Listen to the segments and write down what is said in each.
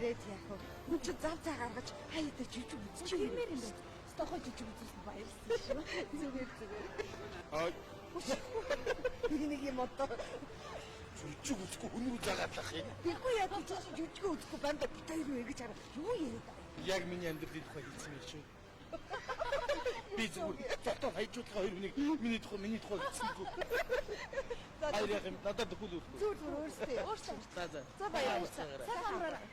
яриад яах вэ? Хүн ч зав цаа гаргаж хаяада жижиг үзчих юм юм бэ? Стохой жижиг үзсэн баярлсан шүү. Зүгээр. Аа. Нэг юм одоо Жижиг үзэхгүй хүн рүү заагаалах юм. Бигүй яа жижиг үзэхгүй банда битээр үү гэж хараа. Юу яриад байгаа юм? Яг миний амьдралын тухай хэлсэн юм шүү. Би зүгээр дотор хайжуулах хоёр хүнийг миний тухай хэлсэнгүй. Хайр яг юм надад хүлэв. Зүгээр өөрсдөө. За баярлалаа. Сайн амраарай.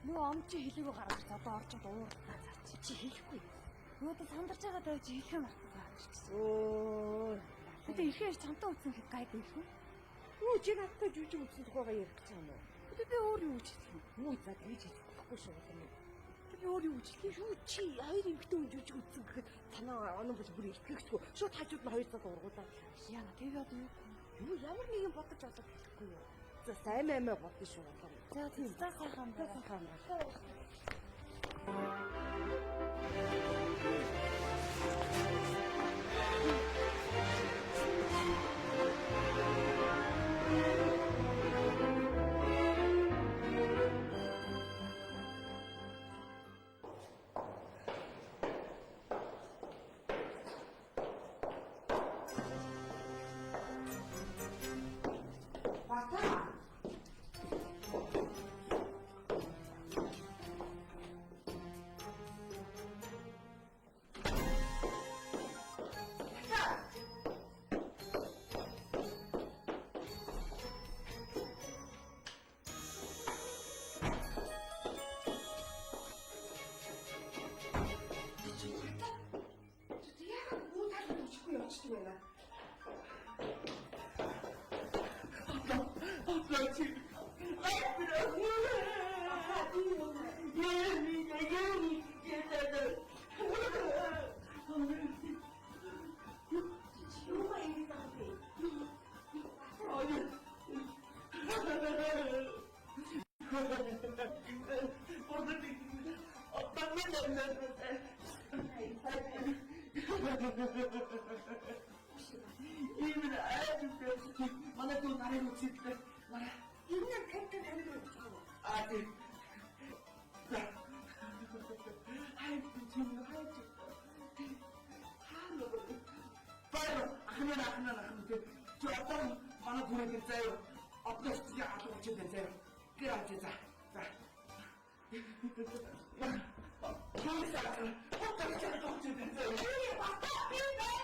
Нөө омч хэлээгүй гаргаж одоо орж уурдаа цаач чи хэлэхгүй. Нөөдө сандарч байгаа даа чи хэлэх юм гаргаж ирчихсэн. Гэтэ ихээр чамтаа утсан хэд гайг ирэх юм. Юу чи надтай жижиг үзсэн тухайгаа ярих гэж байна уу? Гэтэ би өөр юу гэж хэлэх юм? Юу за тэгж хэлэхгүй шүү юм. Би өөр юу гэж хэлэх юм? Юу чи хоёр эмэгтэй хүн жижиг үзсэн гэхэд танаа оноо бол бүр итгэхгүй. Шууд хажууд нь хоёр цаг ургуулаа. Яна тэг одоо юу? Юу ямар нэг юм бодож олох хэлэхгүй юу? За сайн мэмэ бодно шүү болоо. За тийм. За сайхан байна. Mana tu nari lucid, mana? Ini kan Adik. Hai kucing, hai kucing. Halo. Baru, akhirnya. Coba mana guna kita yo. Apa sih aku cerita saya? Kira cerita. Kamu salah. Apa cerita aku cerita saya? Ini pasti pindah.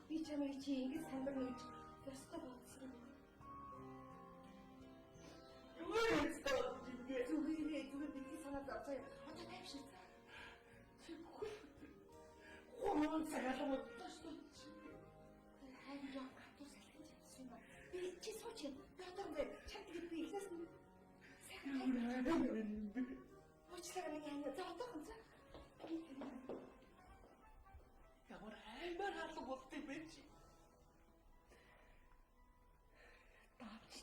Би чамайг чи ингэж самбарна гэж ястаа бодсон. Зүгээр бидний санаад авчаа. Одоо тайвшир. Чи бүхэн хомон цагаалаа бодсон. Хайр яг хатуу салхиж явсан юм. Би чи сууч. Одоо ингэ чамд би ихлээс нь сайхан. Уучлаарай минь за одоохон за. Ямар аймаар хаалга болтой бэ чи? Таавч.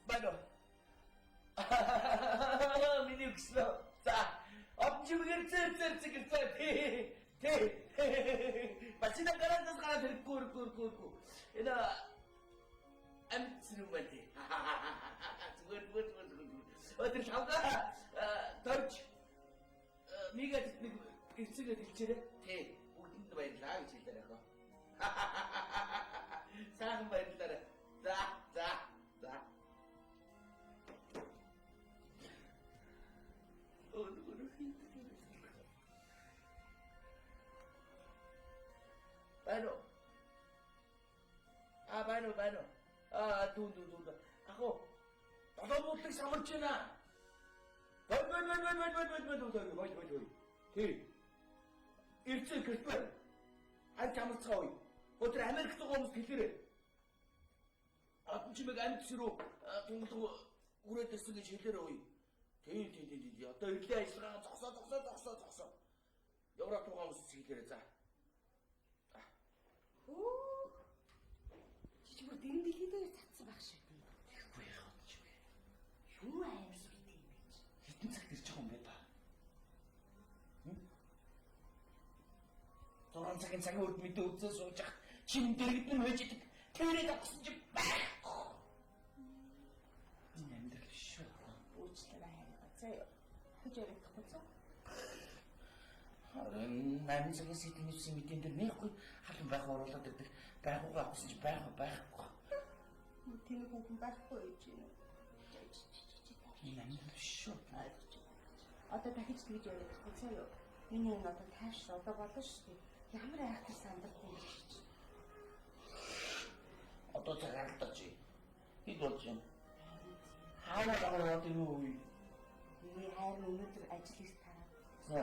Байна уу? Миний өгснөө. За, обжимгээр зэр тий. Машина гараадас гараад гүр. Энэ амцруу байна тий. Зүгээр. Өдөр шавга төрж мигэд нэг гэрцэгээ хэлчихээрэй. Тий. Бүгдэнд баярлаа гэж хэлээрэй хөө. Сайхан баярлалаа. За. Байна. Дүү. Ako. Толгойдлыг самарч байна. Бай. Тий. Ирцээ гэртээ. Аль чамцгаа ой. Өдөр Америк зогоомс хэлээрэй. Атчимэг амтсруу тунгалаг үрээд ирсэн гэж хэлээрэй ой. Тий. Одоо ирлээ ажиллагаа зогсоо. Европ зогоомс хэлээрэй за. Чичмэр дэрэн дэлхийдээ цацсан байх шиг. Тэгэхгүй яах вэ? Юу аим шиг тийм гэж. Хитэн цагт ирж байгаа юм бэ та? Зуран цагийн үед мэдээ үзээ сууж ах чин дэрэгдэн байж идэг. Тэрээд авсан чи байхгүй. Энэ амьдрал шүү. Уучлаарай хайргаа. Заяа. Хэж ярихгүй цаа. Харин намын цагийн сэдвийн мэдэн дээр нэхгүй халуун байх оруулаад ирдэг. Байгуугаа авсан чи байхгүй. Тэр хүүхэн байхгүй гэж юм. Энэ амьдрал шүү. Одоо дахиж тэгж ярихгүй цаа юу. Миний энэ одоо тааш одоо болно шүү дээ. Ямар айхтар сандардаг юм гэж. Одоо цагаалтаж. Хэд болж юм? Хаалаа юм уу? Би хайр өнөөдөр ажлыг тараад. За.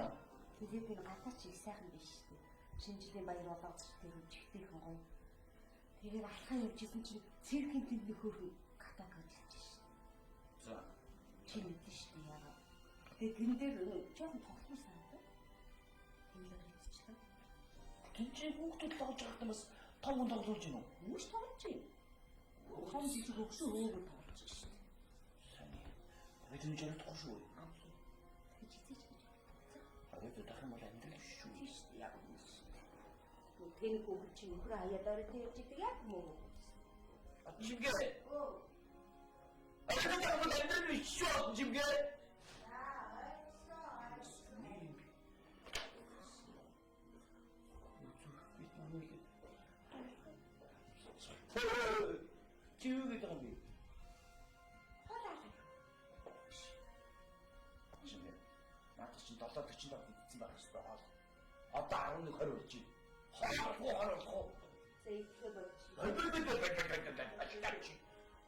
Тэгээд энэ гадаач их сайхан биш шүү дээ. Шинэ жилийн баяр болгож тэр үжигтэйхэн гоё. Тэгээд алхаа явжсэн чинь циркийн тэнд нөхөр гадаад гэж хэлж шээ. За. Чи мэдэн шүү дээ яа. Тэгээд тэн дээр жоохон тоглоом санагдав. Тэмлэг хийчихлээ. Тэнцээ хүүхдүүд тоглож байгаа юмас том тоглож гинөө. Үүш тоглож юм. Том жижиг өгсөн өөр тоглож шээ. Сайн. Бид энэ жарахгүй шүү. Тэгээд чицээч гэж. Агад дахин бол амьдрал шүү. Тийш яг юм шүү. Тэний хүүхэд чинь нөхөр хаяадаар тэгж идэг яг мөн. Жимгээ. Агад бол амьдрал шүү. Жимгээ. Чиуг гэдэг юм би. Хоолой. Жимгээ. Наад чинь 7:45 идсэн байх ёстой хоол. Одоо 11:20 болж байна. Хоол. Зэйхэ болж. Ачаач.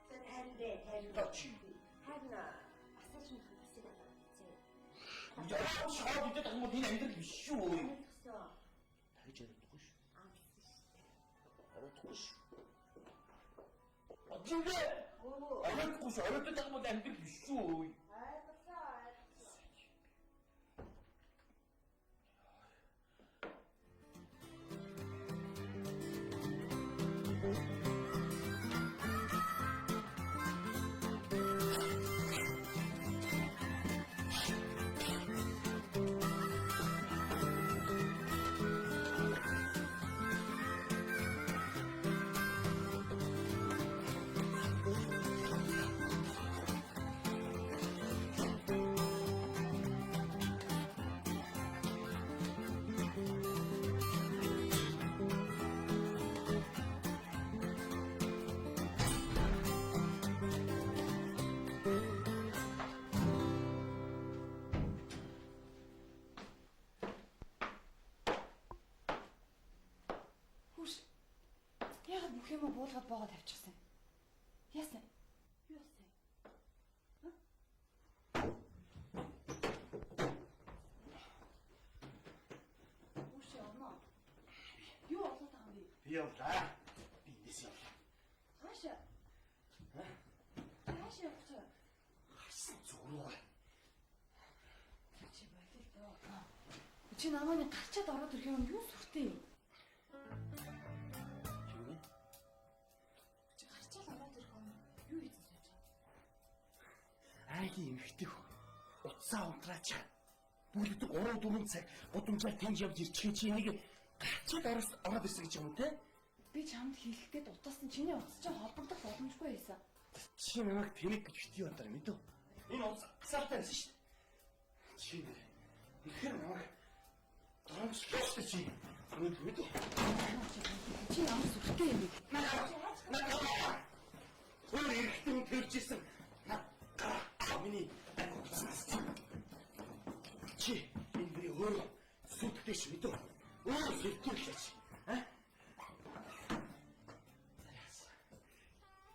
За тань. Тачи. Харна асууж нэг хэсэг байна. Яа, шууд идэх юм бол энэ амьдрал биш шүү. Тэгсэн. Тагж ярихгүй шүү. Амссан шүү. Орохгүй шүү. Жимгээ. Орохгүй шүү. Оройтой юм бол амьдрал биш шүү. Яг бүх юм буулгаад боогод тавьчихсан. Яасан? Юу яасан? Үгүй явна. Юу болоод байгаа юм бэ? Би явлаа. Би эндээс явлаа. Хаашаа? Хаашаа явах вэ? Хасан зүрүү. Чи болил доо. Чи намайг гарчаад ороод ирэх юм юу сүртэй юм? Чи гарчаад ороод ирэх юм юу хийсэн сууж? Айгийн эмхтэй хөө. Уцаа унтраач. Бүгд 3-4 цаг гудамжаар тэнд явж ирчихээ чи энийг гацууд араас ороод ирсэн гэж юм те? Би чамд хэлэхэд утаас нь чиний утас чинь холбогдох боломжгүй байсан. Чи намайг тэнэг гэж битгий бодоор мэдв. Энэ утас асаалтай байсан шүү дээ. Чи ихэр намайг томчлоо чи. Мэдв. Чи ямар сүртэй юм бэ? Өөр ирэхтэн төржсэн. Миний чи энэ би өөр сүттэй ш мэдв. Өөр сүттэй лээч.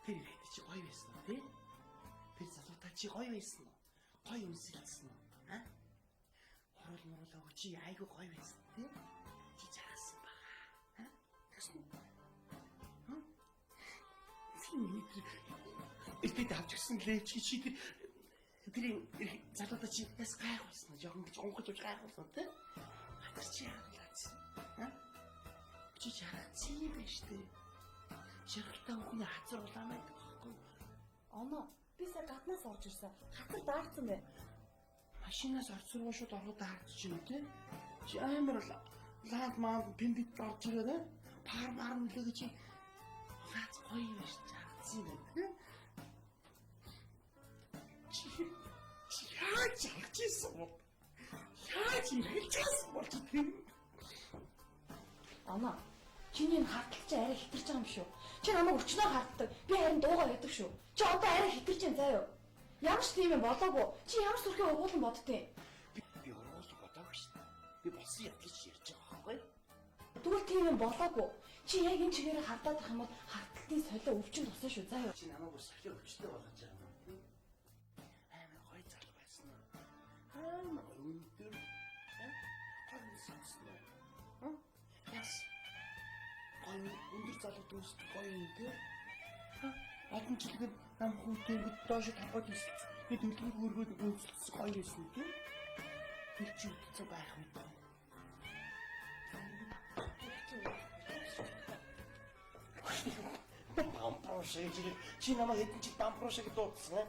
Тэр ихтэй чи гоё байсан уу тий? Тэр залуутай чи гоё байсан уу? Гоё өмсөлдсөн үү? Хорол морол өгч чи айгүй гоё байсан тий? Чи чарсан баа. Тэгсэн үү? Эцэг авчихсан лээ чи тэр залуутай чи яс гайхуулсан жоохон гэж онгож гайхуулсан тий? Хатар чи яагаад чи чарсан юм биш тий? Ширхтаа хүний хацар улаанаа гэхгүй. Оноо, би сая гаднаас орж ирсэн. Хатар даарсан бай. Машинаас орж сургуу шууд ороод даарч чинь тий? Чи амар лаад маа пиндит орж ирээ пар нөлөө чи хаац гоё юм биш чагцсан юм тий? Чи яаж чагцсан бол? Яаж хэлчихсэн бол тий? Оноо, чиний энэ хартал чи арай хитэрч байгаа юм шүү. Чи намайг өчнөө хартдаг. Би харин дуугаа байдаг шүү. Чи одоо арай хитэрч юм заяа. Ямар ч тийм юм болоогүй. Чи ямар сүрхээ угуулan боддیں۔ Би ургуулсан бодоогүй шүү. Би болсон юм гэж ярьж байгаа байхгүй? Тэгвэл тийм юм болоогүй. Чи яг энэ чигээрээ хардаад ах юм бол харталтын солио өвчин тусан шүү заяа. Чи намайг өсгөлөө өвчтэй болгож байгаа юм. Амар гоё залуу байсан. Амар өндөр. Гоё сонсон. Яс. Гоё өндөр залуу дүүс гоё юм тий. Адын жилгээд нам хүүтэй ингэж доош тавхад ирсэн. Би төлөвлөг өргөд өөцөлсөн гоё байсан тий. Тэр чи үтцээ байх юм. Бампрошиг чи намайг хэдэн чи бампрошиг дуудсан.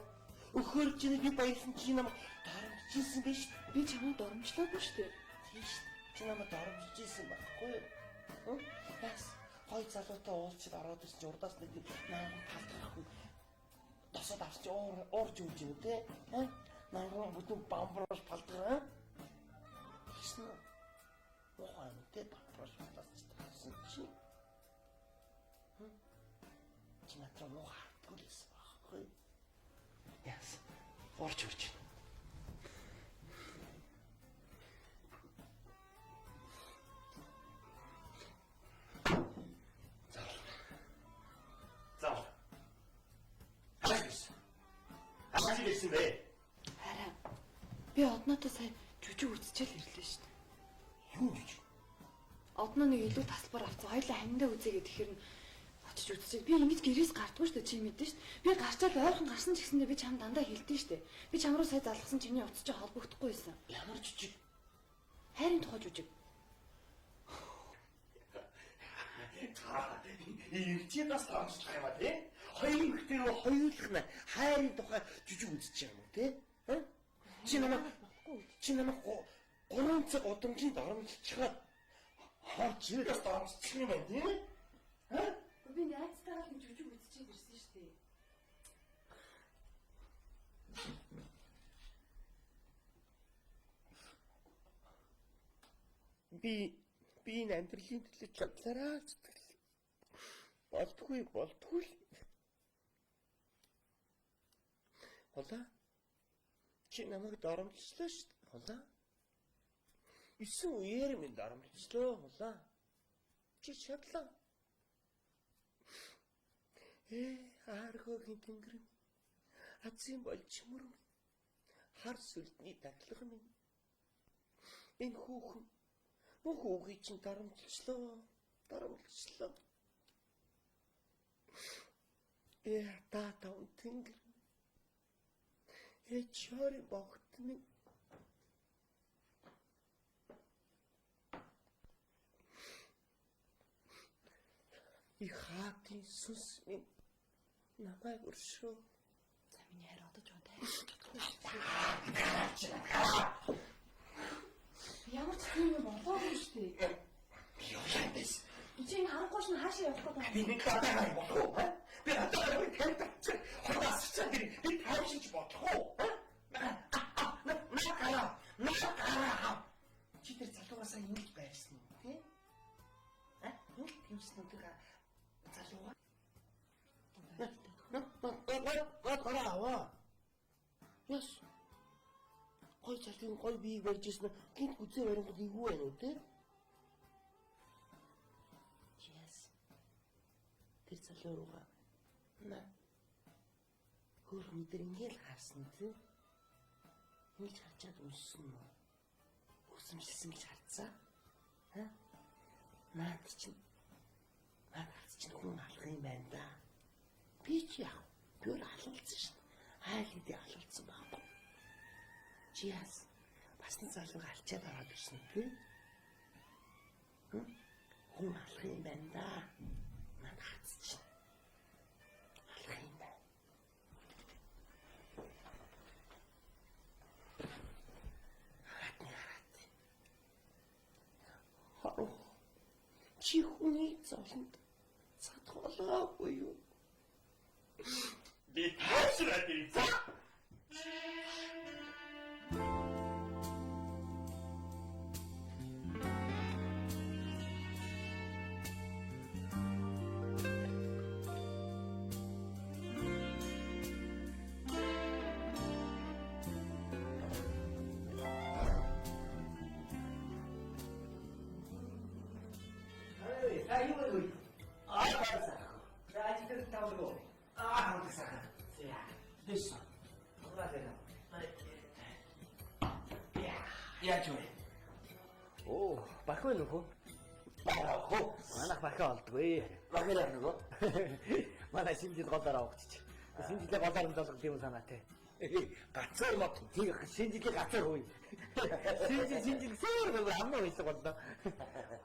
Өхөр чи би баярлсан чи намайг дарамжижсэн биш. Би чамайг доромжлоогүй шүү дээ. Тийш. Чи намайг дарамжижсэн байхгүй юу? Яс. Хой залуутай уулзаад ороод ирсэн чи урдаас нэг нааган талдахгүй. Досод авч уурж өгч юм те. Нааган бүтэн бампрош талдгаа. Тийш нэ. Ваа тэ бампрош талдсан чи. Чи надад муу хартгүй л байсан байхгүй юу? Яс. Уурж өгч. Байсан бэ? Хараа. Би одноотой сая жүжиг үзчихэл ирлээ шүү дээ. Юу гэж? Одноо нэг илүү тасалбар авцгаа хоёлаа хамдаа үзээгээд тэгэхэр нь очиж үзчихээ. Би ингэж гэрээс гардгүй шүү дээ чи мэдэн шүү дээ. Би гарчаад ойрхон гарсан ч гэсэндээ би чам дандаа хэлдэн шүү дээ. Би чам руу сая залгасан чиний утас чи холбогдохгүй байсан. Ямар жижиг? Хайрын тухай жүжиг. Чи бас таамаглах юм аа тий? Хоёр ихтэй хоёулах нь хайрын тухай жүжиг үзэж байгаа юм тий? Чи намайг 3 цаг удамжинд доромжчихад хаач бас доромжчих юм байна тий? Би найзтайгаа нэг жүжиг үзчихээд ирсэн шүү дээ. Би энэ амьдралын төлөө чадлаараа зүтгэл. Болдгүй л. Хола. Чи намайг доромжлоо шүү дээ. Хола. 9 үеэр минь доромжлоо хола. Чи чадлаа. Архогийн тэнгэр. Азийн болж мөрөм. Хар сүлдний таглах минь. Энэ хүүхэн бүх үгийг чинь доромжлоо. Та тэнгэр. Чори богт минь. И хаатын сүс минь намайг өршөө. За миний хайр одож унтай. Ямар ч юм болоогүй шүү дээ. Би яваад байсан. Чи энэ харахгүй шин хаашаа явах гэдэг Би нэг гадаа болох уу? Би гадаа би тэр татчих. Хонаас чад би таашиж болох уу? Наа. Чи тэр залуугасаа ингэж байрсан уу, тий? Юу тиймсэн үү га залууга? Гоо. Яс. Гой залуугийн гой биеийг барьж ирсэн гинт үзээ барингууд ивүү байна уу, тий? Yes. Тэр залуу руугаа на хөр өдөр ингээл харсан тий. Ингэж харчаад унссан нь өсөмжлсөн гэж харцаа. Наад чинь хүн алах юм байна да. Би ч яах вэ? Би алуулсан шин. Хайл хэдий алуулсан байхгүй. Чи яас бас нэг залууг алчаад аваад ирсэн тий. Хүн алах юм байна да. Наад хац чинь. Алах юм байна. Чи хүний зовлонд цатгалаагүй юу? Би таашраад ирсэн. Яаж вэ? Оо, бахгүй нөхөө. Хоо, Манайх бахаа олдгүй. лагераа нөгөө. Манай шинжил голоор авчихчих. Шинжилгээ голоор болгох юм санаатай. Гацаар мод. Тийм шинжилгээ гацаар хөөе. Шинжил суур нэг амнаа хийсэн боллоо.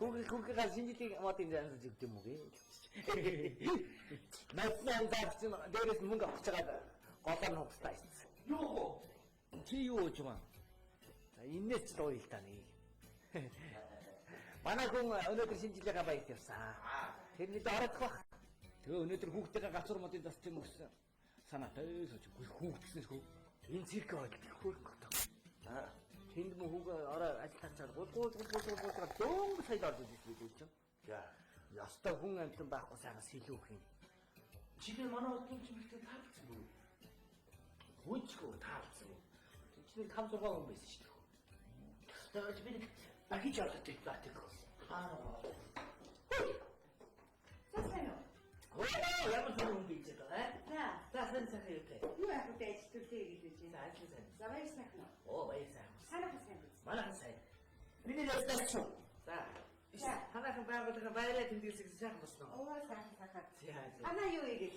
Хүүхээ шинжилгээ модын занс зүгт юм уу гээ. Натнаа даарч дээрээс мөнгө авч байгаа голоор нугстай байсан. Юу? Чи юу гэж юм аа? Иннээс ч лоо ил таны. Манай хүн өнөөдөр шинжилгээ баяж явсан. Тэрний дөрөдөх бах. Тэгээ өнөөдөр хүүхдтэйгээ гацар модын засч юм гэсэн санаатай сууж хүүхдснээс хөө. Энэ цирк байгаад хөөрөх гэдэг. Тэнд мөн хүүгээ орой ажиллаж чад гул дөнгө сайд орж ирсэн үү гэж. За. Ястай хүн амтан байхгүй сайхаас илүү их юм. Чигээр манай удгийн чимэгтэй таалцсан үү? Хүйчгүй таалцсан. Чиний 5 6 хүн байсан шүү дээ. Тэгээд би багиж ороод байтаг. Сайн уу? Оо, ямар зүйл юм гэж байгаа. За, сан сайхан юу вэ? Юу яах вэ? Ажилтнуудыг хэлж За, байна. ажил сайн. За баяр сайхан уу? Оо, баяр сайн. Санаа сайн биз? Манайхан сайн. Миний ястаач. За. Танайхан байгууллагын баяраа тэмдэглэсэн сайхан болсон уу? Оо сайхан сайхан. За. Ана юу ийгэж?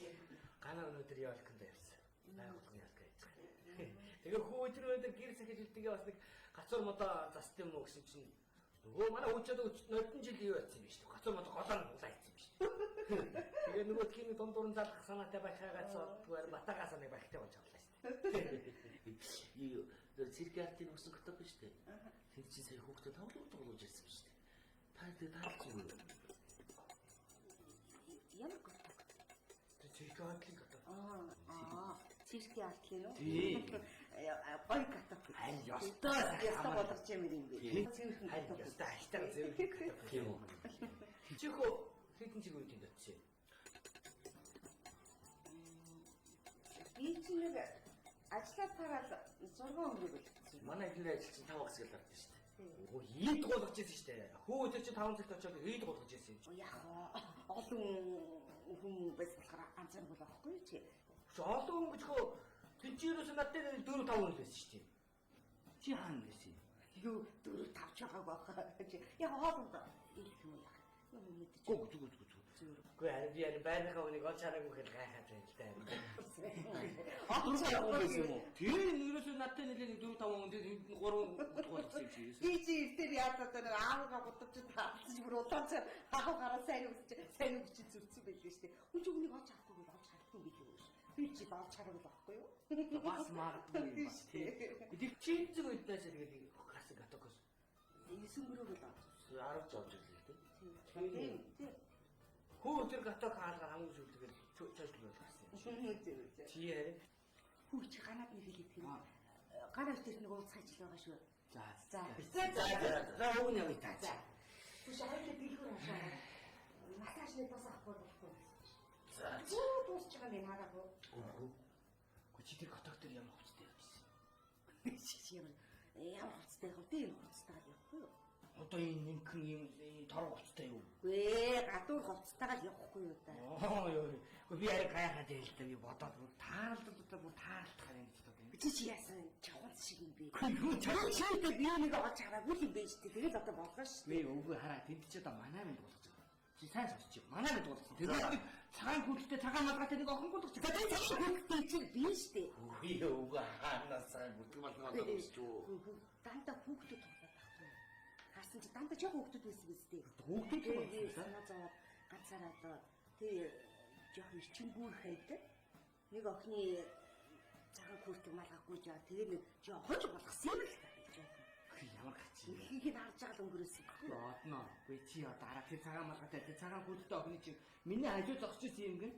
Ганаа өнөөдөр явуулахын явсан. Байгууллагын ялгаа хийж байгаа. Тэгээ хөөдрөөдөр гэр сахиж үлдгээ бас нэг гацуур модоо заст юм уу гэсэн чинь нөгөө манай хөөчөөд нодон жил юу байсан юм биш үү? Гацуур модоо голоор улаа хийсэн юм биш үү? Тэгээ нөгөө тийм дундуурн залах санаатай байхаагаас зүгээр батагаас нэг байхтай болж авлаа шүү дээ. Юу, цирк артын усан готог биш үү? Тэр чинь сая хүүхдэд тоглож ирсэн биш үү? Та тэр таалцсан уу? Ямар готог? Тэр цирк артын готог. Циркийн артлын юу? Тийм. Гой готог. Ань ёстой. Ястаа болгож юм юм би. Циркийн Ань готог. ёстой альтаа зэвэр. Тийм үү. Чихөө хэдэн чиг үед энэ очив? Би чинь нэг ажлаа тараад 6 өнгө болчихсон. Манай ихний ажил чинь 5 хэсэг л орсон шүү дээ. Өө ийд гуулгаж ирсэн шүү дээ. Хөө өдөр чинь 5 цагт очиод ийд гуулгаж ирсэн юм. Яг олон хүн бас болохоор ганцхан бол аахгүй чи. Олон хүн гэж хөө тэнцээрээс надад 4 5 хүн байсан шүү дээ. Чи хаана байсан юм? Юу 4 5 чагаа баха. Яг хоолнд их юм яах. Юу мэдчих. Гүг. Гүй ари байрныхаа хүнийг олж хараагүй хэл гайхаад байна л да. Тийм ерөөсөө надад нэлээд 4 5 хүн дээр 3 гуулгасан юм чи. Би чи ихтэй яатаад байна. Аавгаа бодож таалцж бүр улаан цаа аав гараа сайн үсч зүрцэн байлээ шүү дээ. Хүн ч үнийг олж авахгүй бол олж хардсан гэж юу. Би чи баав чараг байхгүй юу? Бас магадгүй юм ба тий. Тэр чи зүг үдээс тэгээд гарсан катокос. Эсэнгөрөө л аа. 10 жавж ирлээ тий. Тийм. Хөө тэр каток хаалгаар хамгийн сүүл тэгээд цаашлал гарсан юм. Чи яа. Хүү чи ганаад нэг хэлээд тийм. Ганаад дээр нэг уулзах ажил байгаа шүү. За. За. Өгнө яваа таа. Түш хайлт дэлгүүр хашаа. Массажны бас авахгүй болохгүй. За. Зөө дуусч байгаа юм хараагүй. Гү чи тэр каток дээр ямар хувцтай явчихсан. Чи ямар хувцтай яг тийм хувцтай явахгүй юу? Одоо энэ нэмхэн юм тор хувцтай юу? Гүй гадуур хувцтайгаа л явахгүй юу та. Оо ёо. Би яг гайхаад байлаа би бодоод бүр таарлаа бүр таарлах юм гэж бодсон. Чи яасан чавхан шиг юм бэ? Хөө Чавхан шийдээ би нэг олж хараагүй юм байж тээ. Тэгээд одоо болгоо ш. би өвгөө хараа тэнд чи одоо манай мэд болгож байгаа. Чи сайн сонсчих. Манай мэд болгосон. Тэгээд цагаан хүүхдэд цагаан малгайтай нэг охин болгож байгаа. Тэгээд цагаан хүүхдээ чи би штэ. Би өвгөө хаанасаа бүртгэл малгайтай болчихоо. Дандаа хүүхдүүд тоглоод байхгүй. Харсан чи дандаа жоох хүүхдүүд байсан биз дээ. Хүүхдүүд л болсон. Санаа зовоод ганцаараа одоо тий жоох ирчингүүр хайдаг. Нэг охины цагаан хүүхдээ малгайгүй жаа. Тэгээд нэг жоохож болгосон юм л та. Ямар гач. Ихийг харж байгаа л өнгөрөөсөн. Одноо. Би чи дараа тэр цагаан малгайтай тэр цагаан хүүхдтэй охины чи миний хажуу зогсож ирсэн юм гэн.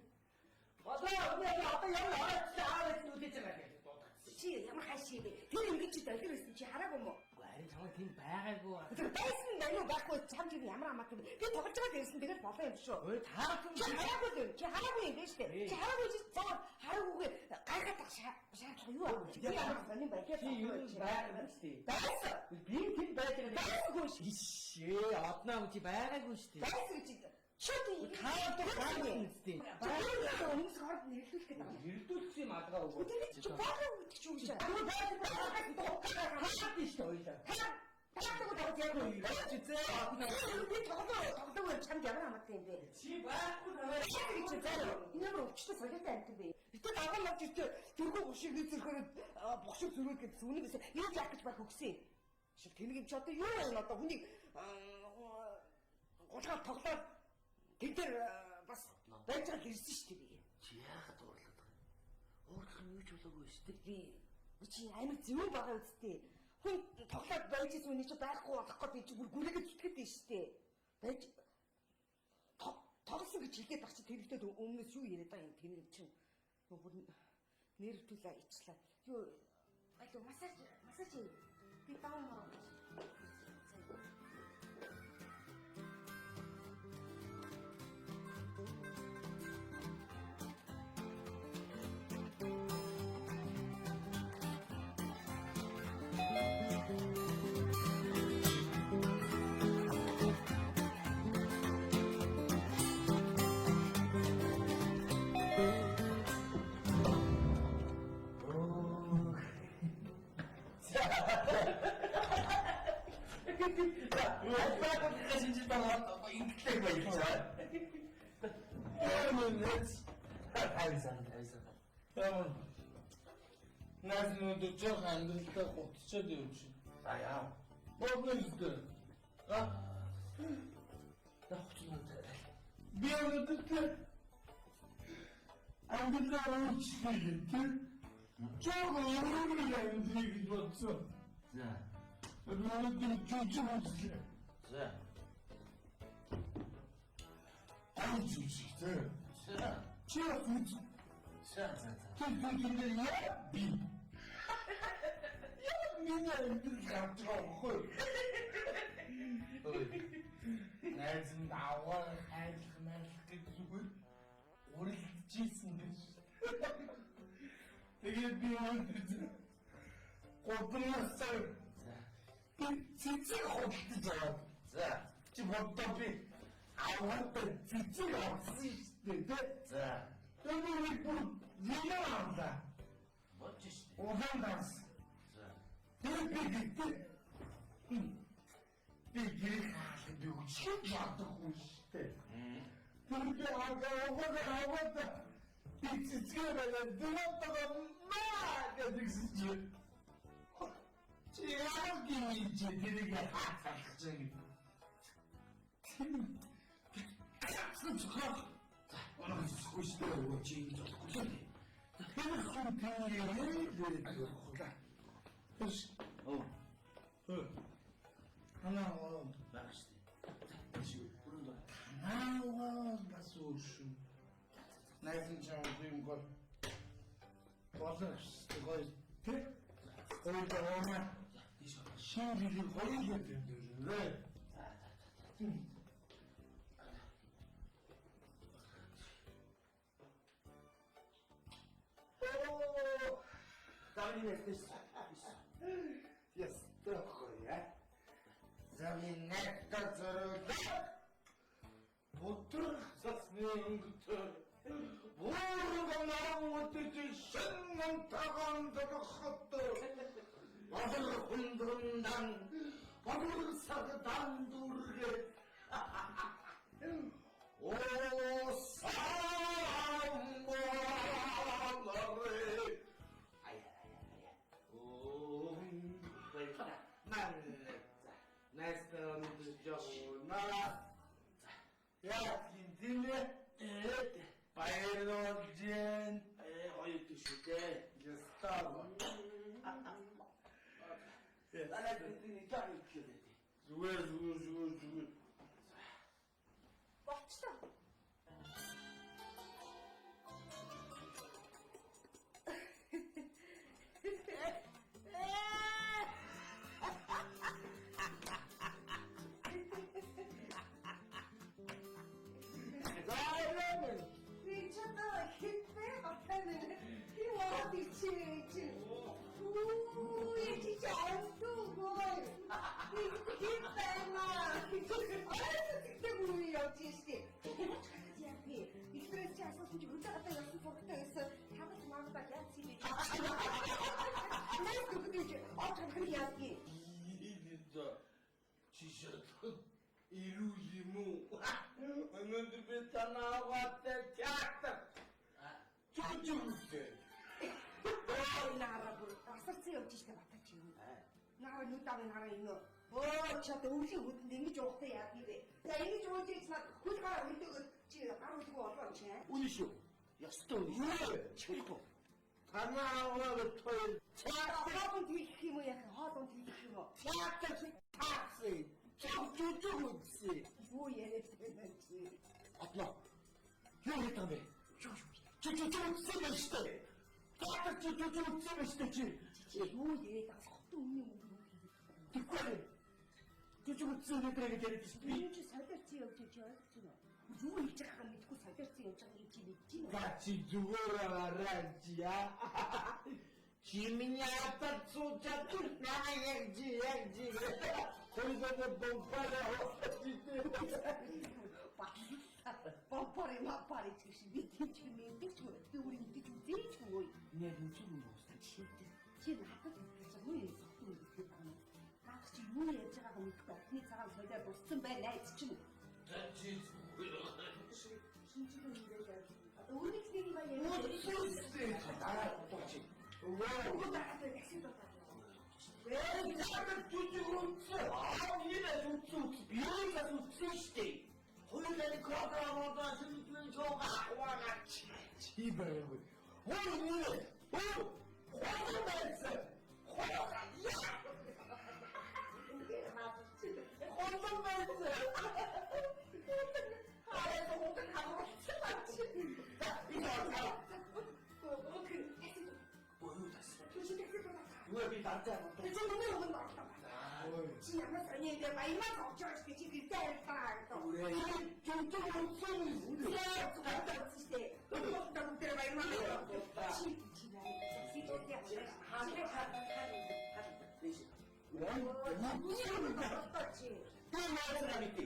Одоо ямар аваад нүдэж байгаа гэж дуудагдсан. Чи ямар хайшиг бэ? Тэр ингэж чи долгир байсан чи хараагүй юм уу? Харин чамд тийм байгаагүй. Тэр байсан байна байхгүй чам чи ямар амаатай бэ? Би тоглож байгаа гэсэн тэгэл болоо юм шүү. Ой таарах юм. Чи хараагүй юм. Чи хараагүй юм байна шүү дээ. Чи хараагүй чи заа хараагүйгээ гайхаад шаардлага юу аа? Би ямар сонин байгаад Чи юу байгаагүй шүү дээ. байсан. Би тийм байж байгаа. Байгаагүй шүү. Ишээ одноо чи байгаагүй шүү дээ. Байсан чи шууд Таад байгаа юм зү. Багаар өмнөс хорд нэрлүүлэх гэдэг юм. Ирдүүлсэн юм алгаа өгөө. Тэр чи багаар гэдэг ч юм шиг. Тэр Хаад тийш ойлаа. Тагтаг яг юу? Чи зээ. Би тоглоо чамд ямар амттай юм бэ? Чи байхгүй наваа. Чи заа. Энэ өвчтөй солиотой амт бэ? Гэтэл агаа мав чи тэрхүү гушиг нийцэрхээр бохшиг зөрүүд гэдэг зүнээс юу яах гэж байх өгсөн. Шил тэнэг юм чи одоо юу вэ? Одоо хүнийг гулгаар тоглоод тэр бас байж байгаа ирсэн шүү дээ. Чи яахад уурлаад байгаа юм? Уурлах нь юу ч болоогүй шүү дээ. Би чи амар зөв байгаа үстэй. Хүн тоглоод байж зүний чи байхгүй болох гэдэг чи бүр гүрээгээ зүтгэдэг дээ шүү дээ. Байж тоглосон гэж хэлгээд баг чи тэрэгтэй өмнөөс юу яриад байгаа юм тэр чинь бүр нэрвтүүлээ ичлээ. Юу айдуу массаж би таамаа. Нас нүд жоох амьдралтай гутчаад юм чи. За яа. Богностой. Би өнөдөртөө амьдралаа уучлаа. Жоох юм гэж бодсон. За. Өнөдөр чүчүү уучлаа. За. Уучлаа. За. Чиа фуч. За. Тэнгэрийн би. Меня интернет хой. Найз нь аваа хайлах майлах гэж зүгээр урилдчихсэн гэж. Тэгээд би өндөр гопносаа цэцэг ховтож байгаа. За. Чи боддоо би аваатай цэцэг авсан шүү дээ. За. Тэгээд бүр яа Бодж шүү. угаан даас. За. Би гэрээ хаалт өгчих чадахгүй шүү дээ. Тэр аваад би цэцгээрээ дөрөвдөг маа гэсэн чинь чи яах гэж тэрийг хаалт гэж юм. За, оноо зөвхөн шүү дээ. Чи хэн тийм 하나 나가시대. 지금 부른다. 하나 봤어쇼. 나이스 좀 지금 거. 버스 거기 돼? 거기다 오면 신비를 거기게 된다는데. Давление здесь. Yes, такое. Заминетта зарыда. Бутыр засменгтер. Бурга наутыты шыннан тағандығы қытты. Бадыр құндырымдан, бадыр сағыдан дұрге. О, самбалары. Näistä jouluna. Ja kindine. Bayrojen. 어이 시대. Gustavo. 나는 그랬더니 짱이 키워야 돼. Жуй. Болчлоо. Би чамаа хитээ батсан. Би яа тийч. Уу, чи чаастугой. Би хитээ маа. Тэгтээ юу явчихжээ. Япи, ихтэй чаасан чи хөдөлгөөд явсан фото байсан. Хамт мамда яа чи. Нэг бүгдийг очих яагийн. 이리다. 지셔도 이루이무. 오늘도 베타나 왔대. 짝딱. 쭈쭈대. Наара бүр асарсан явж штэ батаа чи юу. Наара нүдаа наара юу. Чад өвлийн хөдөнд ингэж уухтай яа гэвэ. За ингэж ууж ийснаа хөл гараа үлдээгэл чи гар үлгөө олоо чи. 운이시오. 야, 스톤. 치고. 하나하나를 털. Хаалт хийх юм уу яах хаалт хийх юм уу. 짝짝 탁스. 쭈쭈쭈쭈. Юу яриад байна чи. 아빠. 여기 있다며. 쭈쭈쭈 쓰면시다. 짝짝 쭈쭈쭈 쓰면시다지. Юу яриад байгаа хотын үнийн үг юу хийх вэ. 듣고래. 쭈쭈쭈 쓰면들에게 데리듯이. Би чи солиорцсон явж ойлгож байна уу? Юу хийж байгааг мэдгүй солиорцсон явж байгааг чи мэдэж байна уу? 같이 죽어라 란지야. 지민이 아빠 쫓아 나야지. 거기서 bom바를 Бомбори мапари чи би тийч мэддэг ч үү. Би өөрийн мэддэг үзээч үү. 내 눈치를 먹었어. Чи надад хэлж юу юм сохтуу гэдэг юм. Наад чи юу яаж байгааг мэдгүй. Эхний цагаан солиор дуссан байна айц чинь. 같이 죽어라. Шинжлэх үйлдэл яаж. Өөрийн нэг юм яа. 나야 똑같이. Уу дагаад гэсэн доо. 왜 나를 쭈쭈쭈. 이래 쭈쭈. 비행기가 쭈쭈시대. 호일랜드 크라우드가 슬픈 조가 와같이. 이봐요. 호일랜드. 호일랜드. 호일랜드. 아래서 혼자 가고 싶지. 이거 봐. 그 뭐요, 다시. 조심 택시 돌아가. 왜 나한테 이제 눈에 오는 거 같다. 지나면 아니인데 마이만 걱정할 때 지금 뗄까 또. 그래. 쭈쭈쭈 쓰는 야, 그거 없을 때. 너무 너무 때려 마이만. 지나면 시조대 하늘 대신. 무슨 거 없었지. 그 사람이 있대.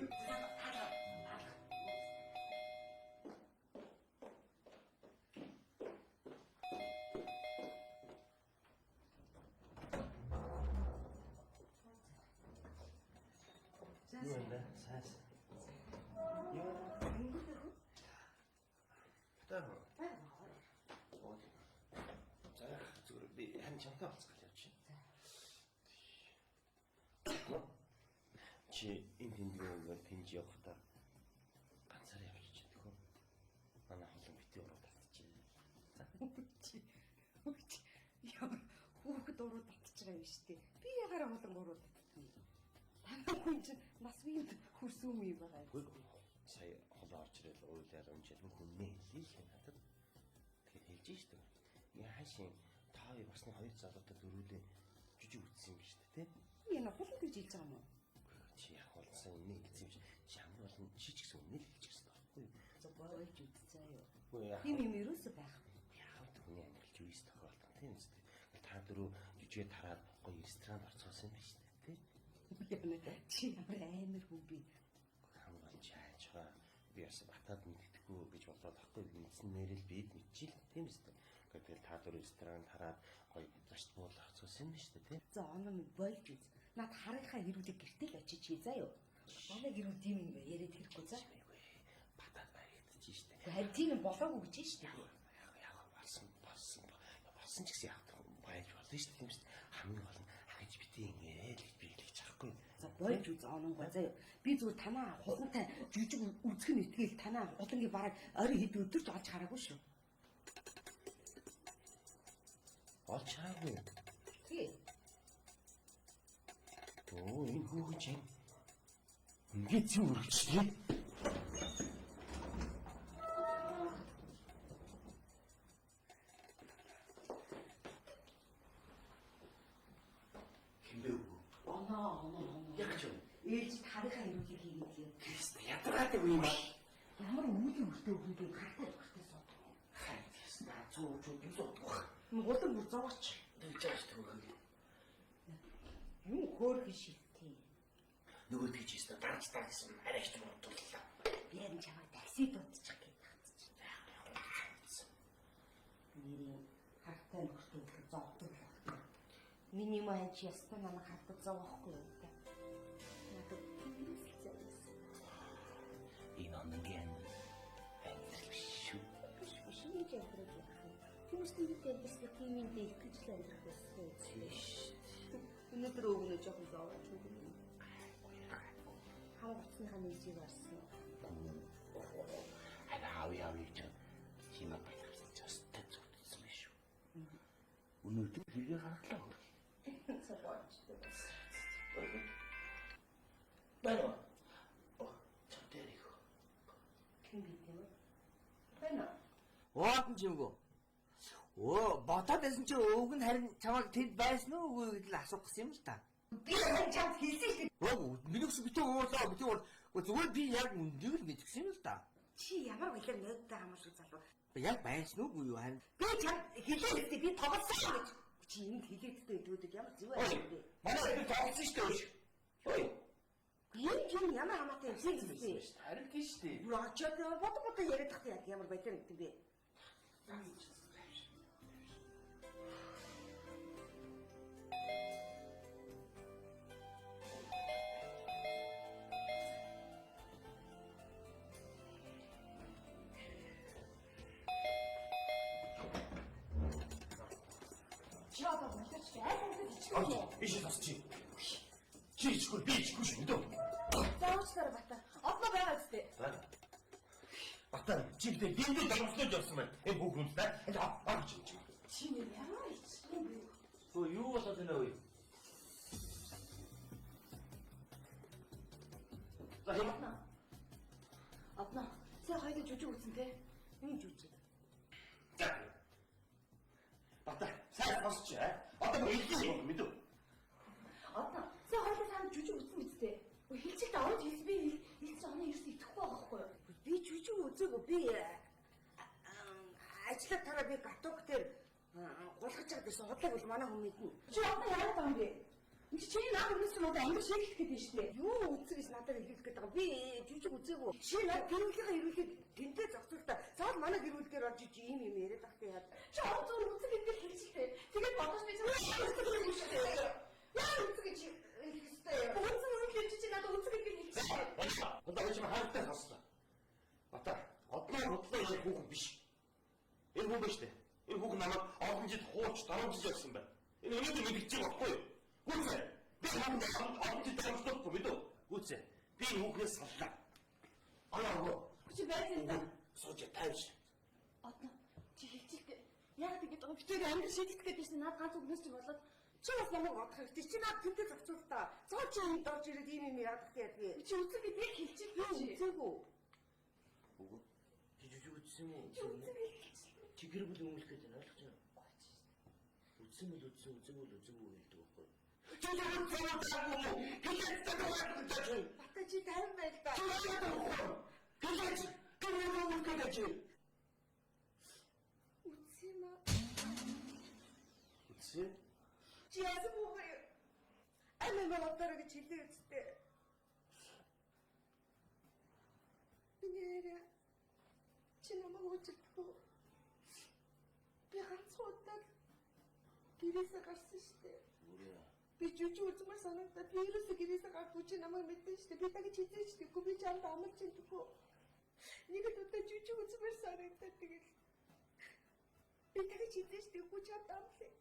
누군데? 사실. 따로. 어디? 자, 저걸 네 한참 남았어, 그렇지? 지 인디언들 빈지 없다. 반사리 하기 전에 나 혼자 밑에 올라갔지. 자, дуруу татчихраа юм шүү дээ. Би ягараа болон гуруу татдаг юм. Танай хүн чинь нас биед хөрсөн юм байгаа. Сая холоо орж ирэл уйлаар унжил хүннээ хэлээ л надад. Тэгэхээр хэлж штэ. Яашин та хоёр басны хоёр залуутай дөрүүлээ жижиг үтсэн юм шүү дээ, тэ? Энэ хул гэж хэлж байгаа юм уу? Чи яг болсон үнэ хэлсэн юм шиг. Чи ямар болон чи ч гэсэн үнэ л хэлж гэсэн байхгүй юу? За боож үтцээ юу. Үгүй яа. Тийм юм ерөөсөө байхгүй. Яг түүний амьдрал юу ийс тохиолдсон тийм үстэй. Та дөрөв жижигээр тараад гоё ресторанд орцоосон юм биш үү, тэ? Чи ямар амар хүн би. Хамгаан чаачгаа би бас батад мэддэхгүй гэж болоод ахгүй гинсэн нэрэл бид мэдчихил тийм үстэй. Гэтэл та дөрөв ресторанд тараад гоё зочд буул орцоосон юм биш үү, тэ? За оноо минь болж үз. Над харийнхаа хэрүүдийг гэртэл очиж хий заа юу. Манай хэрүүд тийм юм яриад хэрэггүй за. Батад баригдчих штэ. Харин тийм болоогүй гэж шүү дээ. Яг болсон ч гэсэн яг байж болно шүү дээ тийм шүү дээ. Хамгийн гол нь хагж битээ ингээл гэж би хэлж чадахгүй. За болж үз ононгоо заа юу. Би зүгээр танаа хухантай жижиг үзэх нь итгэл танаа улангийн бараг орой хэд өдөрч олж хараагүй шүү. Олж хараагүй. Тий. Оо энэ хүүхэн чинь ингээд зүү өргөчлээ. Оноо. Яг ч юм. Ээлж харийнхаа хэрүүдийг хийгээд юм. Кристо ядаргаадаг юм ба. Ямар үүдийн өртөө хүнтэй хартай өртөө сууд. Хай кристо зүүж юу зодох. Улан бүр зовооч. Тэгж яаж төгөөг. Юу хөөрхөн шилтээ. Нөгөө тийч өстө дарагсан арайч муудууллаа. Би энэ чамайг таксид удчих гэж хатчих. Нэрийн хартай нөхдөд зовдөг. Миний маань ч ястан намайг хатдаг зовоохгүй юм да. Надад хэлцээсэн. Энэ онгийн амьдрал шүү. Биш нэг амьдрал яах вэ? Хүмүүстийн перспективийн дэвтэж л амьдрах байсан. Тийш. Өнөөдөр өгнө жоохон зовооч юм. Хавцны нээсийг орсон. Аваа гэж хинаа байлгасан ч өстэй зүтсэн биш үү. Өнөөдөр хэрэг гаргалаа. Зовооч. Байна. Чамдэрийг. Ким гэдэг вэ? Байна. Уудан ч юмгүй. Ботоод байсан чи өвг нь харин чамайг тэнд байсан уу үгүй гэдэл асуух гэсэн юм л та. Би энэ чамд хэлсэн шүү дээ. Минийс битүү уулаа битүү зүгээр би яг үндийг л мэдсэн юм л да. Чи ямар үлээр нөөдтэй хамаа шүү залуу. Яг байсан уугүй юу харин. Би чамд хэлээдээ би тоглосон гэж. Чи энд хэлээдтэй өгөөдөг ямар зүг байх вэ? Манай их тоглосон шүү дээ. Ой. Энэ юм ямар хамаатай юм бэ? Харин тийш дээ. Юу очоод бод яриад тахтай яг ямар байдлаар гэдэг бэ? Чаава мэдээч айханд ичгүй. Иш тасчих. Чи ичгүй би ичгүй шүү дээ. Заавчлаарай бата. Одно байгаа үстэй. Батан чи гэдэг дэмдээ дамжлаж явсан байна. Энэ хүүхэн та авч чи. Чи нэр ямар ичгүй бэ? Хөө юу болоод байна вэ? Одно. Сая хоёул жүжиг үзсэн те. Юу жүжиг? За. Батан сайн босч аа. Одоо хэлчих юм мэдв. Одно. Сая хоёул санд жүжиг үзсэн үстэй. Хэлчихд аваад хэлс би хэлс оноо ерөөс итгэхгүй байхгүй юу? Би жүжиг үзээгүй. Би ажлаа тараа би гатуг дээр гулгаж байгаа гэсэн худлаг бол манай хүн мэднэ. Чи одно яагаад байгаа юм бэ? Энд чиний наад өмнөс юм одоо англи шийдэх гэдэг нь шүү дээ. Юу үзэх гэж надад хэлэх гээд байгаа. Би жүжиг үзээгүй. Чи над гэрүүлгийнхаа ерөнхийд тэнтэй зогсвол та заавал манай гэрүүл дээр орж иж ийм яриад ах тий яа. Чи одоо үзэг гэдэг хэлчихтэй. Тэгээд бодож би яа үзэг гэж хэлчихтэй. Үзэг үү гэж чи надад үзэг гэдэг хэлчихтэй. Одоо чи хаалттай хаслаа. Батан одноо бодлоо яг хүүхэн биш. Энэ хүүхэн биш дээ. Энэ хүүхэн намайг олон жил хууч дарамжиж явсан байна. Энэ өнөөдөр мэдчихэж байгаа байхгүй юу? Гүцээ. Би хамт олон жил дарамжлахгүй мэдв. Гүцээ. Би хүүхнээс саллаа. Алаагүй. Чи байсан та. Сууж тавьж. Одоо чи хэлчихтэй. Яг тэгээд битүүр англи шийдэх гэдэг чинь над ганц үгнээс чи болоод Чи бас намайг бодох хэрэгтэй. Чи наад тэнтэй зохицуул та. Цоо чи энд орж ирээд ийм юм яадах гээд би. Чи үзэг гэдгийг хэлчих би чи. Үзээгүй. Үгүй. Чи жүжиг үзсэн юм уу? Чи үзэг хэлчих. Чи гэр бүл өмлөх гэж байна ойлгож байна уу? Үзсэн бол үзсэн, үзээгүй бол үзээгүй хэлдэг байхгүй. Чи жүжиг үзсэн үү? Гэлээч тагвар. Бата чи тайван байл та. Гэлээч. Гэр бүл өмлөх гэж чи. Үзсэн юм аа. Үзсэн? Чи яасан бэ? Амин болоороо гэж хэлээ үстэй. Бинээрээ чи намайг уучлахгүй. Би ганцхан удаа гэрээсээ гарсан штэ. Үрээ. Би жүжиг үзмээр санагдаад би ерөөсөө гэрээсээ гардгүй чи намайг мэдэн штэ. Би тагч хийсэн штэ. Би чамд амлаж чаддаггүй. Нэг удаа жүжиг үзмээр санагдаад тэгэл. Би тагч хийсэн штэ. Би чамд амлаа.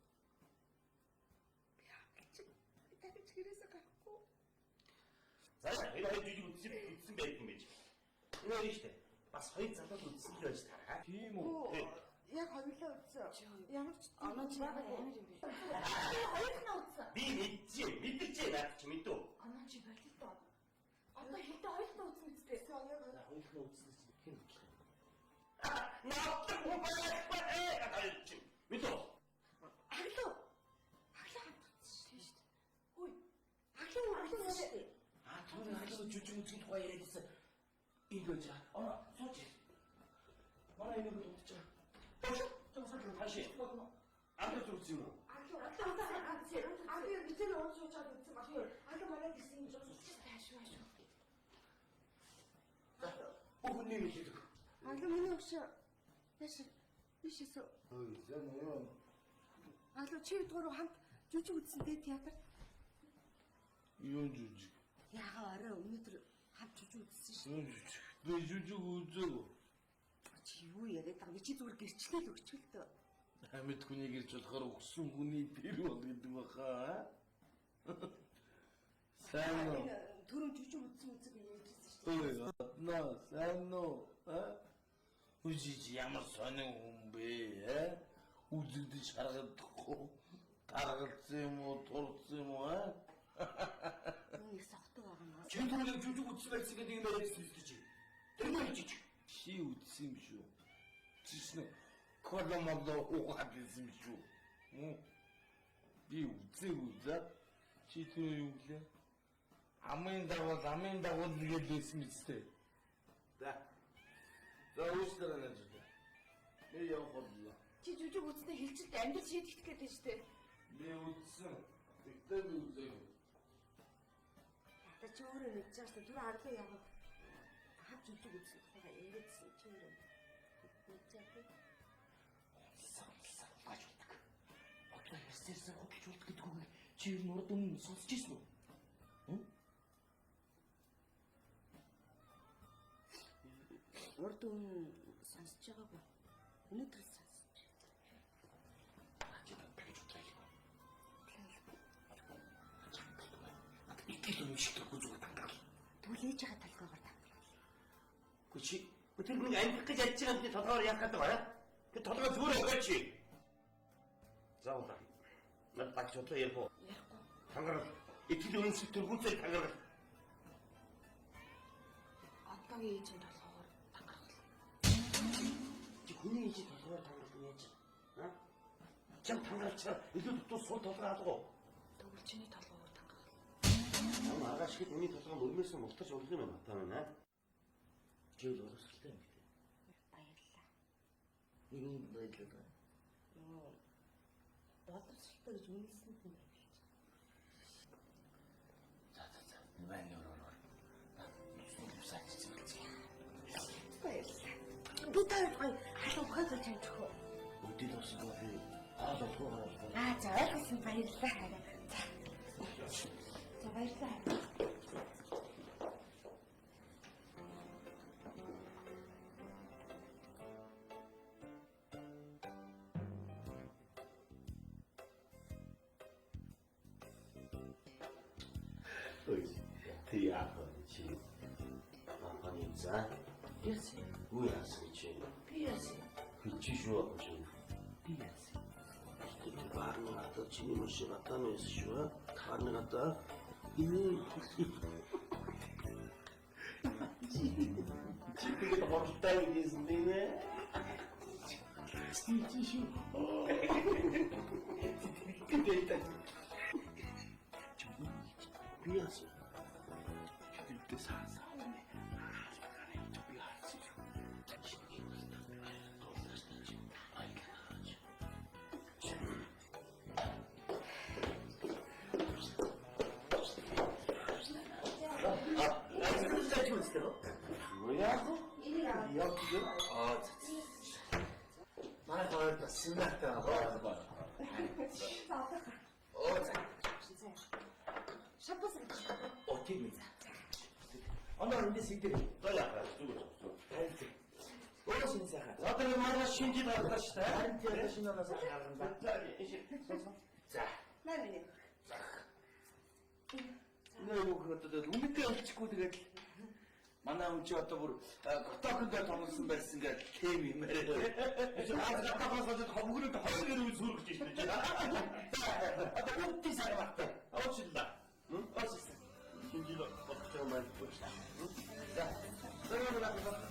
Би тагч гэрээсээ гарахгүй. За энэ хоёр жүжиг үзсэн байх юм байж. Энэ хоёр штэ. Бас хоёр залуу үзсэн л байж та. Тийм үү? Яг хоёулаа үзсэн. Ямар ч Оноо чи яагаад амар юм бэ? хоёулаа үзсэн. Би мэдчихээ наад чи мэдв. Оноо чи болит доо. Одоо хэлдэ хоёулаа үзсэн үстэй. Хоёулаа үзсэн чи хэн хэлэх юм? Наадах уу байна чи. Мэдв. Аглуу. Аглуу хамтсан шүү дээ. Хөөе. Аглуу шүү дээ. Түрүү хаалт жүжиг үзэх тухай яриад байсан. Ингэж аа сууч. Манай энэ бүгд утчих. Төгсөж хаашаа. Аглуу зүрх юм уу? Аглуу битэр уусууч чад үзсэн баг. Аглуу манай гэсэн юм жоо. Таашгүй. Бүгний мэддэг. Аглуу миний өгш. Яш. Бишээсөө. Зэн яа. Аглуу чи дуруу хамт жүжиг үзсэн дээ театр. Юу жүжиг? Яага орой өнөөдөр хамт жүжиг үзсэн шүү. Юу жүжиг? Би жүжиг үзээгүй. Чи юу яриад байгаа? Чи зүгээр гэрчлэл өгчөл төө. Амьд хүнийг ирж болохоор өгсөн хүний тэр бол гэдэг баха. Сайн уу? Түрүү жүжиг үзсэн үзэг ярьжсэн шүү. Ой, наа, сайн уу? Үжиж ямар сонин хүн бэ? Үзэгдэж харагдахгүй. Таргалсан юм уу, турсан юм уу? Нэг сохтой байгаа юм аа. Чи түрүү жүжиг үзсэн байсан гэдэг юм яриадсан юм чи. Тэр мөн жиж. Чи үзсэн юм шүү. Чишнэ. Коломодо угаад байсан юм шүү. Би үзээгүй за. Чи түрүү юу гэлээ? Амын дагуул гэж байсан юм зү. За. За уучлаарай нэж. Би явах боллоо. Чи жүжиг үзснээ хэлчихэлт амьдрал шийдэх гээд байна штэ. Би үзсэн. Тэгтээ би үзээгүй. Та чи өөрөө мэдж байгаа шүү. Түр арлуу явах. Хамт жүжиг үзсэн тухайга яриадсэн чи өөрөө. Мэдж байгаа. Сансан гажуулдаг. Одлоо ярьсэрсэн хөдөлжүүлдэг гэдэг үг чи ер нь урд өмнө сонсч ирсэн үү? Урд өмнө сонсож байгаагүй. Өнөөдөр л сонсож байна. Чи тэгж утраа. Итгэл өмшөлтөхгүй зүгээр тангал. Түлээж байгаа талхайгаар тангал. Гү чи тэр нэг амьдрах гэж ядж байгаа гэдэг толгоор яах гэдэг байна? Тэр толгой зүгээр өгөөч чи. Заавал. Над багч утраа ярих уу? Ярихгүй. Тангарал. Итгэл өмшөлтөөр гүцээ тангарал. Одоогийн ээжийн толгоогоор тангархал. Чи хүний ээжийн толгоор тангарал яаж? Чам тангаралчаа илүү дутуу суул толгой алгуу. Тэгвэл чиний толгоогоор тангархал. Агаш хэд миний толгойд өрмөөсөн мултарч урах юм байна та минь. Чи л уурсгалтай юм гэдэг. Баярлалаа. Нэг байлаа. Боловсралтай гэж үнэлсэн юм байна. За. Мань өрөөр. Баярлалаа. Би тань халуун хойгоо чамчихоо. Өдөл болсон бол би хаалт хуугаа. За ойлгосон баярлалаа. За баярлалаа. Ой, ты яах чи? Апаны за. Яасан? Юу яасан чи? Би яасан? Чи шүү чи. Би яасан. Баарны надад чиний машин атааны байсан шүү. Баарны надад энэ чигээр хортой гэсэн нэ. Гэдэг. Биас. Чигээр саасаа. Манай хоёр бас семинартай байгаа. Оо за. Шабас. Оо тийм ээ. Оноо энэ сэгдэр. За яах вэ? Хайр. Оо шинэ сайхан. Одоо манай шинжид гаргаж та. Харин тийм шинэ оноо сайхан гаргана. За. Наа. Нөө хөдөлгөөд үнэтэй олчихгүй тэгээд манай хүн чи одоо бүр готоконд томсон байсан гэдэг кем юм аа. Готокоос хомгөрөд хосгөр үл сүргэж штэ. Одоо үнэтэй сайн багтаа. Оочлаа. Оочлаа. Шинжид бодож байгаа маань. За.